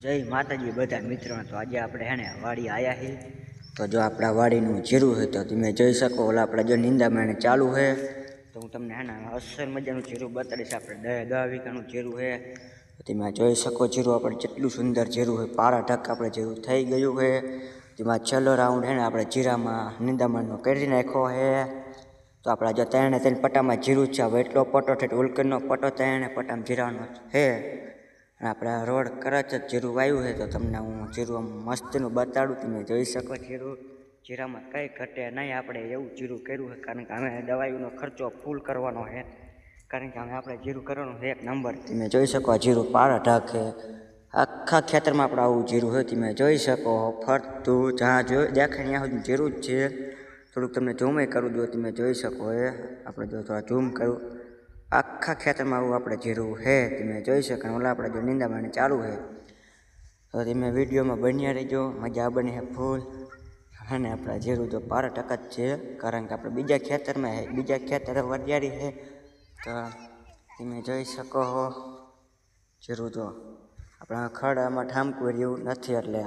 જય માતાજી બધા મિત્રોને। તો આજે આપણે હે ને વાડી આવ્યા છીએ। તો જો આપણા વાડીનું જીરું છે તો તમે જોઈ શકો। ઓલા આપણે જો નિંદામણ ચાલુ છે તો હું તમને હે ને અસલ મજાનું જીરું બતાડીશ। આપણે 10 વીઘાનું જીરું છે તો તમે જોઈ શકો। જીરું આપણે કેટલું સુંદર જીરું છે, પારા ઢક આપણે જીરું થઈ ગયું છે। તેમાં છેલ્લો રાઉન્ડ હે ને આપણે જીરામાં નિંદામણનો કરી નાખ્યો છે। તો આપણા જો 3 પટ્ટામાં જીરું છે। હવે એટલો પટ્ટો છે ઉલકરનો પટ્ટો 3 પટ્ટામાં જીરાનો છે। આપણે રોડ કરચ જ જીરું વાવ્યું છે તો તમને હું જીરું મસ્તનું બતાડું। તમે જોઈ શકો જીરું, જીરામાં કંઈ ઘટે નહીં। આપણે એવું જીરું કર્યું છે કારણ કે અમે દવાઈનો ખર્ચો ફૂલ કરવાનો છે, કારણ કે અમે આપણે જીરું કરવાનું છે 1 નંબર। તમે જોઈ શકો જીરું પારા ઢાક છે, આખા ખેતરમાં આપણે આવું જીરું છે। તમે જોઈ શકો ફરતું જ્યાં દેખાય ત્યાં સુધી જીરું જ છે। થોડુંક તમને ઝૂમે કરું દો, તમે જોઈ શકો। આપણે જો થોડા ઝૂમ કરું, આખા ખેતરમાં આવું આપણે જીરું છે તમે જોઈ શકો। ઓલા આપણે જો નિંદામણ ચાલુ છે તો તમે વિડીયોમાં બન્યા રહેજો, મજા બની છે ફૂલ। અને આપણા જીરું જો પારા ટકા જ છે કારણ કે આપણે બીજા ખેતરમાં છે, બીજા ખેતર વરિયાળી છે તો તમે જોઈ શકો જીરું જો આપણા ખડ આમાં ઠામકું રહ્યું નથી એટલે